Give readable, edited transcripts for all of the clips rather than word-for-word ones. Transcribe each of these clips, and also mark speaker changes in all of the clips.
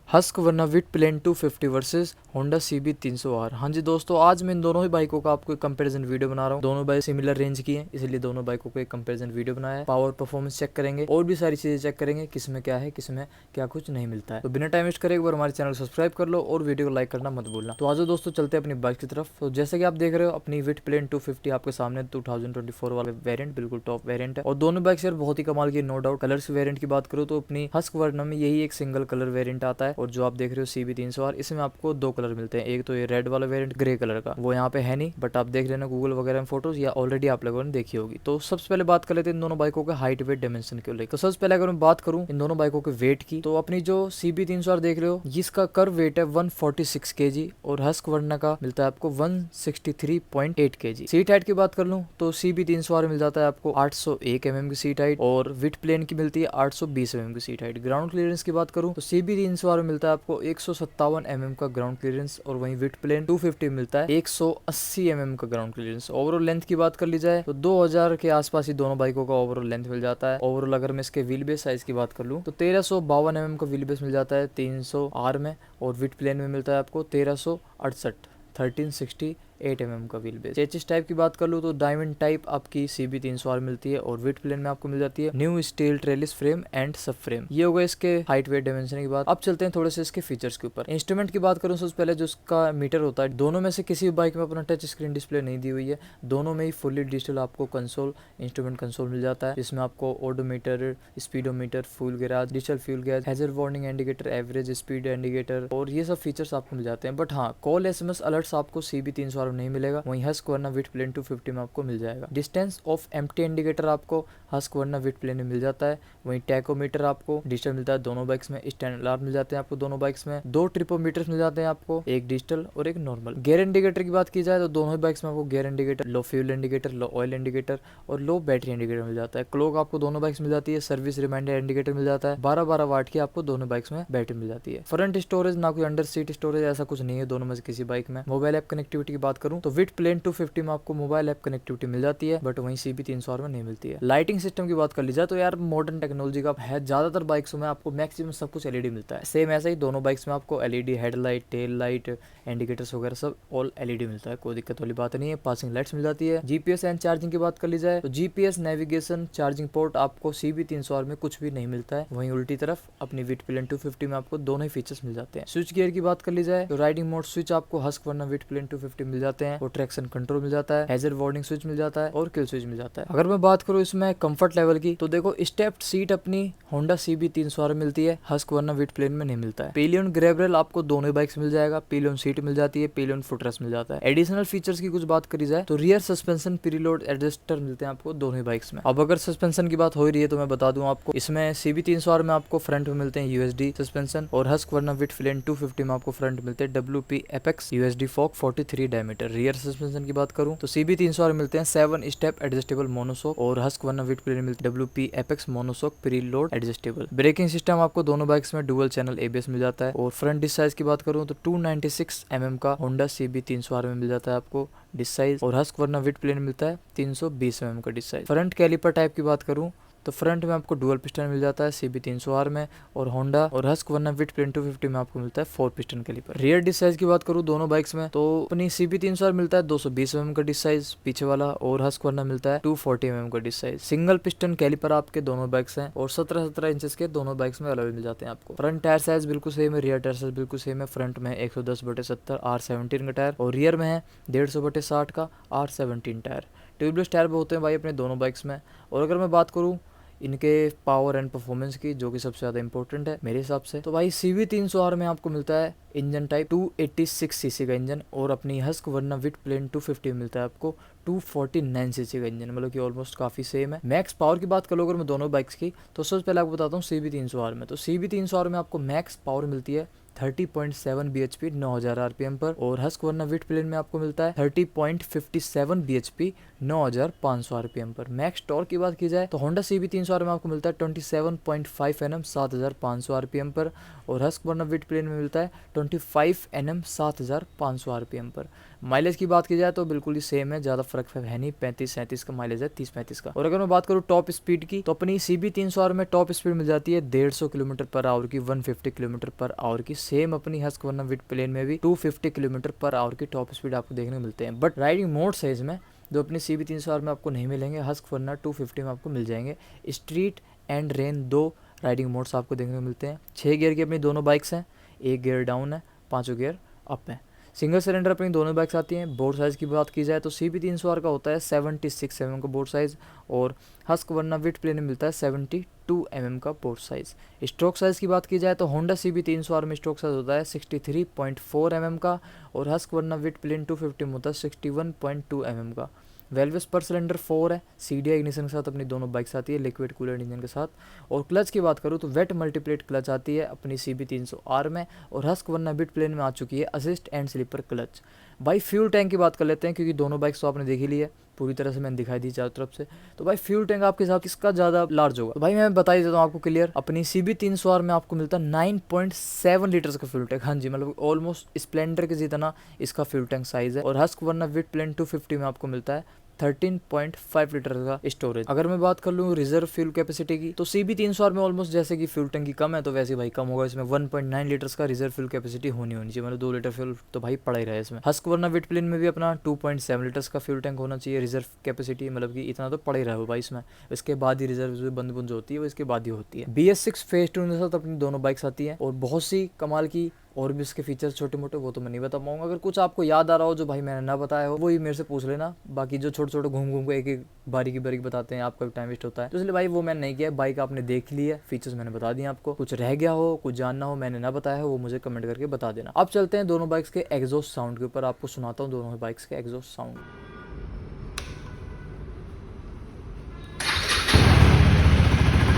Speaker 1: Husk वरना Vitpilen 250 versus Honda CB 300R। हाँ जी दोस्तों, आज मैं इन दोनों ही बाइकों का आपको एक कंपैरिजन वीडियो बना रहा हूँ। दोनों बाइक सिमिलर रेंज की हैं, इसलिए दोनों बाइकों को एक कंपैरिजन वीडियो बनाया है। पावर परफॉर्मेंस चेक करेंगे और भी सारी चीजें चेक करेंगे, किसमें क्या है, किसमें क्या कुछ नहीं मिलता है। तो बिना टाइम वेस्ट करे एक बार हमारे चैनल को सब्सक्राइब कर लो और वीडियो को लाइक करना मत भूलना। तो आज दोस्तों चलते हैं अपनी बाइक की तरफ। तो जैसे कि आप देख रहे हो अपनी विट प्लेन 250 आपके सामने 2024 वाले वेरिएंट, बिल्कुल टॉप वेरिएंट है। और दोनों बाइक यार बहुत ही कमाल की, नो डाउट। कलर्स वेरिएंट की बात करूँ तो अपनी हस्क वर्ना में यही एक सिंगल कलर वेरिएंट आता है। और जो आप देख रहे हो CB 300R, इसमें आपको दो कलर मिलते हैं। एक तो ये रेड वाला वेरिएंट ग्रे कलर का, वो यहाँ पे है नहीं, बट आप देख लेना गूगल वगैरह में फोटोज, या ऑलरेडी आप लोगों ने देखी होगी। तो सबसे पहले बात कर लेते हैं इन दोनों बाइकों के हाइट वेट डायमेंशन के लेकर। तो सबसे पहले अगर मैं बात करूँ इन दोनों बाइकों के वेट की, तो अपनी जो CB 300R देख रहे हो, इसका कर्व वेट है 146 kg और हस्क वर्ना का मिलता है आपको 163.8 kg। सीट हाइट की बात कर लूँ तो CB 300R मिल जाता है आपको 801 mm की सीट हाइट और विट प्लेन की मिलती है 820 mm की सीट हाइट। ग्राउंड क्लियरेंस की बात करूँ तो CB 300R मिलता है आपको 157 mm का ग्राउंड क्लियरेंस और वहीं विट प्लेन 250 मिलता है 180 mm का ग्राउंड क्लियरेंस। ओवरऑल लेंथ की बात कर ली जाए तो 2000 के आसपास ही दोनों बाइकों का ओवरऑल लेंथ मिल जाता है। ओवरऑल अगर मैं इसके व्हील बेस साइज की बात कर लूँ तो 1352 mm का व्हील बेस मिल जाता है 300R में, और विट प्लेन में मिलता है आपको 1368 1368 mm का व्हील बेस। चेचिस टाइप की बात कर लूँ तो डायमंड टाइप आपकी CB 300R मिलती है और विट प्लेन में आपको मिल जाती है new steel trellis frame and सब फ्रेम। ये हो गया इसके हाइट वेट डायमेंशन की बात। अब चलते हैं थोड़े से इसके फीचर्स के ऊपर। इंस्ट्रूमेंट की बात करूँ सबसे पहले जो इसका मीटर होता है, दोनों में से किसी भी बाइक में अपना टच स्क्रीन डिस्प्ले नहीं दी हुई है। दोनों में ही फुली डिजिटल आपको कंसोल, इंस्ट्रूमेंट कंसोल मिल जाता है, जिसमें आपको odometer, speedometer, fuel gauge, digital fuel gauge, hazard warning indicator, average speed indicator और ये सब फीचर्स आपको मिल जाते हैं। बट हाँ, कॉल SMS अलर्ट्स आपको CB 300R में नहीं मिलेगा, वहीं हस्क वर्ना विट प्लेन 250 में आपको मिल जाएगा। डिस्टेंस ऑफ एम्प्टी इंडिकेटर आपको हस्क वर्ना विट प्लेन में मिल जाता है। वहीं टैकोमीटर आपको डिजिटल मिलता है दोनों बाइक्स में। स्टैंडर्ड अलार्म मिल जाते हैं आपको दोनों बाइक्स में। दो ट्रिपोमीटर मिल जाते हैं आपको, एक डिजिटल और एक नॉर्मल। गियर इंडिकेटर की बात की जाए तो दोनों ही बाइक्स में आपको gear indicator, low fuel indicator, low oil indicator और लो बैटरी इंडिकेटर मिल जाता है। क्लॉक आपको दोनों बाइक्स मिल जाती है। सर्विस रिमाइंडर इंडिकेटर मिल जाता है। 12-12 वाट की आपको दोनों बाइक्स में बैटरी मिल जाती है। फ्रंट स्टोरेज ना कोई अंडर सीट स्टोरेज ऐसा कुछ नहीं है दोनों में से किसी बाइक में। मोबाइल ऐप कनेक्टिविटी की बात करूं तो विट प्लेन 250 में आपको मोबाइल ऐप कनेक्टिविटी मिल जाती है, बट वहीं CB 300R में नहीं मिलती है। लाइटिंग सिस्टम की बात कर ली जाए तो यार मॉडर्न टेक्नोलॉजी का है, ज्यादातर बाइक्स में आपको मैक्सिमम सब कुछ LED मिलता है। सेम ऐसा ही दोनों बाइक्स में आपको LED headlight, tail light, indicators वगैरह सब ऑल LED मिलता है, कोई दिक्कत वाली बात नहीं है। पासिंग लाइट्स मिल जाती है। GPS एंड चार्जिंग की बात कर ली जाए तो GPS नेविगेशन चार्जिंग पोर्ट आपको CB 300R में कुछ भी नहीं मिलता है, वहीं उल्टी तरफ अपनी विट प्लेन 250 में आपको दोनों ही फीचर्स मिल जाते हैं। स्विच गियर की बात कर ली जाए तो राइडिंग मोड स्विच आपको हस्क वर्ना विट प्लेन 250 मिल जाते हैं और ट्रैक्शन कंट्रोल मिल जाता है, हैजर्ड वार्निंग स्विच मिल जाता है और किल स्विच मिल जाता है। अगर मैं बात करूँ इसमें कंफर्ट लेवल की तो देखो, स्टेप्ड सीट अपनी होंडा CB 300R मिलती है, हस्क वर्ना विट प्लेन में नहीं मिलता है। पिलियन ग्रैब रेल आपको दोनों बाइक्स मिल जाएगा, पिलियन सीट मिल जाती है, पिलियन फुटरेस्ट मिल जाता है। एडिशनल फीचर्स की कुछ बात करी जाए तो रियर सस्पेंशन प्रीलोड एडजस्टर मिलते हैं आपको दोनों ही बाइक्स में। अब अगर सस्पेंशन की बात हो रही है तो मैं बता दूं आपको, इसमें CB 300R में आपको फ्रंट में मिलते हैं USD सस्पेंशन और हस्क वर्ना विट प्लेन 250 में आपको फ्रंट मिलते हैं WP Apex USD Fork 43 diameter. Rear suspension की बात करूं तो CB 300R मिलते हैं 7 स्टेप एडजस्टेबल मोनोशॉक और हस्क वर्ना विट प्लेन मिलते हैं WP Apex monoshock preload adjustable. Braking system आपको दोनों बाइक्स में डुअल चैनल ABS मिल जाता है। और फ्रंट डिस्क साइज की बात करूं तो 296 mm का होंडा CB 300R में मिल जाता है आपको डिस्क साइज और हस्क वर्ना विट प्लेन मिलता है 320 mm का disc size. Front caliper type की बात करूं तो फ्रंट में आपको डुअल पिस्टन मिल जाता है CB 300R में, और होंडा और हस्क वर्ना विट प्लेन 250 में आपको मिलता है 4 piston caliper. Rear disc size की बात करूँ दोनों बाइक्स में तो अपनी CB 300R मिलता है 220 mm का डिस्क साइज पीछे वाला, और हस्क वर्ना मिलता है 240 mm का disc size. Single piston caliper आपके दोनों बाइक्स हैं और 17-17 इंचेस के दोनों बाइक्स में अलग मिल जाते हैं आपको। फ्रंट टायर साइज बिल्कुल सेम है, रियर टायर साइज बिल्कुल सेम है। फ्रंट में 110/70 R17 का टायर और रियर में है 150/60 का R17 टायर। ट्यूबलेस टायर भी होते हैं भाई अपने दोनों बाइक्स में। और अगर मैं बात करूँ इनके पावर एंड परफॉर्मेंस की, जो कि सबसे ज़्यादा इंपॉर्टेंट है मेरे हिसाब से, तो भाई CB 300R में आपको मिलता है इंजन टाइप 286 सीसी का इंजन, और अपनी हस्क वर्ना विट प्लेन 250 मिलता है आपको 249 सीसी का इंजन, मतलब कि ऑलमोस्ट काफ़ी सेम है। मैक्स पावर की बात करो अगर मैं दोनों बाइक्स की तो सबसे पहले आपको बताता हूँ CB 300R में। तो CB 300R में आपको मैक्स पावर मिलती है 30.7 bhp 9000 rpm पर, और हस्क वर्ना विट प्लेन में आपको मिलता है 30.57 bhp 9500 rpm पर। मैक्स टॉर्क की बात की जाए तो होंडा CB 300R में आपको मिलता है 27.5 Nm 7500 rpm पर, और हस्क वर्ना विट प्लेन में मिलता है 25 Nm 7500 rpm पर। माइलेज की बात की जाए तो बिल्कुल ही सेम है, ज़्यादा फर्क है नहीं, 35-37 का माइलेज है 30-35 का। और अगर मैं बात करूँ टॉप स्पीड की तो अपनी CB300R में टॉप स्पीड मिल जाती है 150 किलोमीटर पर आवर की, 150 किलोमीटर पर आवर की। सेम अपनी हस्कवर्ना विडप्लेन में भी 250 किलोमीटर पर आवर की टॉप स्पीड आपको देखने को मिलते हैं। बट राइडिंग मोड्स है इसमें जो अपनी CB300R में आपको नहीं मिलेंगे, हस्कवर्ना 250 में आपको मिल जाएंगे। Street and rain 2 riding modes आपको देखने को मिलते हैं। 6 गियर की अपनी दोनों बाइक्स हैं, 1 गियर डाउन है, 5 गियर अप है। सिंगल सिलेंडर अपनी दोनों बाइक्स आती हैं। बोर्ड साइज़ की बात की जाए तो CB300R का होता है 76 mm का बोर्ड साइज़ और हस्कवर्ना विडप्लेन में मिलता है 72 mm का बोर्ड साइज़। स्ट्रोक साइज़ की बात की जाए तो होंडा CB300R में स्ट्रोक साइज़ होता है 63.4 mm का और हस्कवर्ना विडप्लेन 250 में होता है 61.2 mm का। वेल्वेस पर सिलेंडर 4 है, CDI इग्निशन के साथ अपनी दोनों बाइक्स आती है, लिक्विड कूलर इंजन के साथ। और क्लच की बात करूँ तो वेट मल्टीप्लेट क्लच आती है अपनी CB300R में और हस्कवर्ना विडप्लेन में आ चुकी है असिस्ट एंड स्लीपर क्लच। भाई फ्यूल टैंक की बात कर लेते हैं क्योंकि दोनों बाइक्स तो आपने देख ही ली है, पूरी तरह से मैंने दिखाई दी चारों तरफ से। तो भाई फ्यूल टैंक आपके साथ किसका ज़्यादा लार्ज होगा? तो भाई मैं बता ही देता हूँ आपको क्लियर, अपनी CB300R में आपको मिलता है 9.7 लीटर्स का फ्यूल टैंक। हाँ जी, मतलब ऑलमोस्ट स्प्लेंडर के जितना इसका फ्यूल टैंक साइज़ है। और हस्कवर्ना विडप्लेन 250 में आपको मिलता है 13.5 लीटर का स्टोरेज। अगर मैं बात कर लूँ रिजर्व फ्यूल कैपेसिटी की तो CB300R में ऑलमोस्ट जैसे कि फ्यूल टैंकी कम है तो वैसे भाई कम होगा, इसमें 1.9 लीटर्स का रिजर्व फ्यूल कैपेसिटी होनी चाहिए, मतलब 2 लीटर फ्यूल तो भाई पड़ा ही रहा है इसमें। हस्कवर्ना विडप्लेन में भी अपना 2.7 लीटर्स का फ्यूल टैंक होना चाहिए रिजर्व कैपेसिटी, मतलब कि इतना तो पड़ा ही रहा है भाई इसमें। इसके बाद ही रिजर्व बंद जो होती है वो इसके बाद ही होती है। BS6 फेज 2 के साथ अपनी दोनों बाइक्स आती है और बहुत सी कमाल की और भी इसके फीचर्स छोटे मोटे वो तो मैं नहीं बता पाऊंगा। अगर कुछ आपको याद आ रहा हो जो भाई मैंने ना बताया हो वही मेरे से पूछ लेना, बाकी जो छोटे छोटे घूम को एक एक बारीकी बताते हैं आपका भी टाइम वेस्ट होता है, तो इसलिए भाई वो मैंने नहीं किया। बाइक आपने देख ली है, फीचर्स मैंने बता दिए आपको, कुछ रह गया हो कुछ जानना हो मैंने ना बताया हो वो मुझे कमेंट करके बता देना। अब चलते हैं दोनों बाइक्स के एग्जॉस्ट साउंड के ऊपर, आपको सुनाता हूँ दोनों बाइक्स के एग्जॉस्ट साउंड।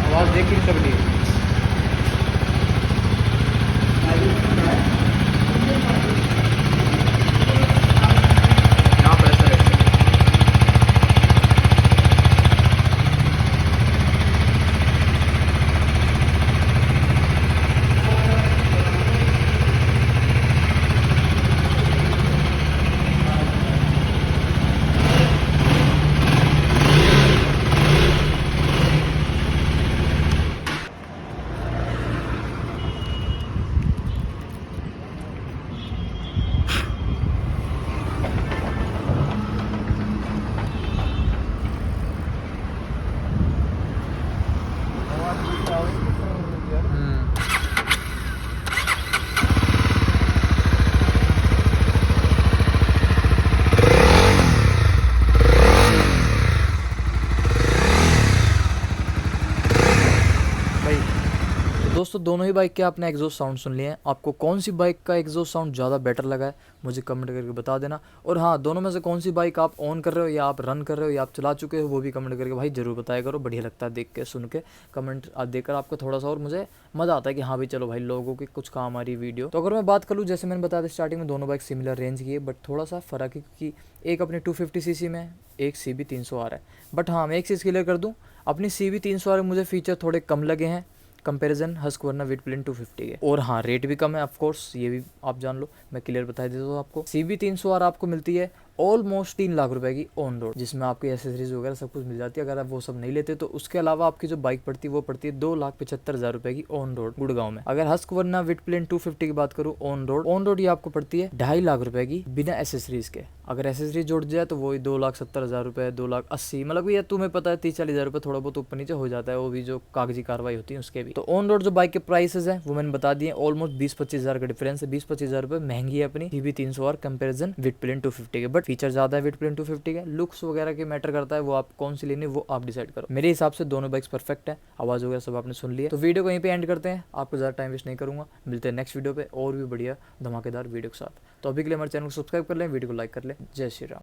Speaker 1: आवाज देख ही सकती है। दोस्तों दोनों ही बाइक के आपने एग्जॉस्ट साउंड सुन लिए हैं, आपको कौन सी बाइक का एग्जॉस्ट साउंड ज़्यादा बेटर लगा है मुझे कमेंट करके बता देना। और हाँ, दोनों में से कौन सी बाइक आप ऑन कर रहे हो या आप रन कर रहे हो या आप चला चुके हो वो भी कमेंट करके भाई जरूर बताया करो, बढ़िया लगता है देख के सुन के कमेंट देकर आपको थोड़ा सा और मुझे मज़ा आता है कि हाँ भाई चलो भाई लोगों की कुछ काम आ रही वीडियो। तो अगर मैं बात करूँ जैसे मैंने बताया था स्टार्टिंग में दोनों बाइक सिमिलर रेंज की है बट थोड़ा सा फ़र्क है क्योंकि एक अपने 250 सीसी में एक CB300R है। बट हाँ मैं एक चीज़ क्लियर कर दूँ, अपनी CB300R में मुझे फीचर थोड़े कम लगे हैं कंपैरिजन हस्कवर्ना विडप्लेन 250 के। और हाँ रेट भी कम है ऑफ कोर्स, ये भी आप जान लो, मैं क्लियर बता देता हूँ आपको। CB300R आपको मिलती है ऑलमोस्ट 3 लाख रुपए की ऑन रोड, जिसमें आपकी एसेसरीज वगैरह सब कुछ मिल जाती है। अगर आप वो सब नहीं लेते तो उसके अलावा आपकी जो बाइक पड़ती है वो पड़ती है 2,75,000 रुपए की ऑन रोड गुड़गांव में। अगर हस्कवर्ना विडप्लेन 250 की बात करूँ ऑन रोड ये आपको पड़ती है 2.5 लाख रुपए की बिना एसेसरीज के। अगर एसेसरीज जोड़ जाए तो वही 2,70,000 रुपए, 2,80,000, मतलब ये तुम्हें पता है 30-40,000 रुपए थोड़ा बहुत ऊपर नीचे हो जाता है, वो भी जो कागजी कार्रवाई होती है उसके भी। तो ऑन रोड जो बाइक के प्राइसेस हैं वो मैंने बता दिए, ऑलमोस्ट 20-25,000 का डिफरेंस है। 20-25,000 रुपए महंगी है अपनी CB300R कंपेरिजन विडप्लेन 250 के, बट फीचर ज्यादा है विडप्लेन 250 के। लुक्स वगैरह के मैटर करता है, वो आप कौन सी लेनी वो आप डिसाइड करो। मेरे हिसाब से दोनों बाइक्स परफेक्ट है, आवाज वगैरह सब आपने सुन लिया। तो वीडियो को यहीं पे एंड करते हैं, आपको ज्यादा टाइम वेस्ट नहीं करूंगा, मिलते हैं नेक्स्ट वीडियो पे और भी बढ़िया धमाकेदार वीडियो के साथ। तो अभी के लिए हमारे चैनल को सब्सक्राइब कर लें, वीडियो को लाइक कर लें। जय श्री राम।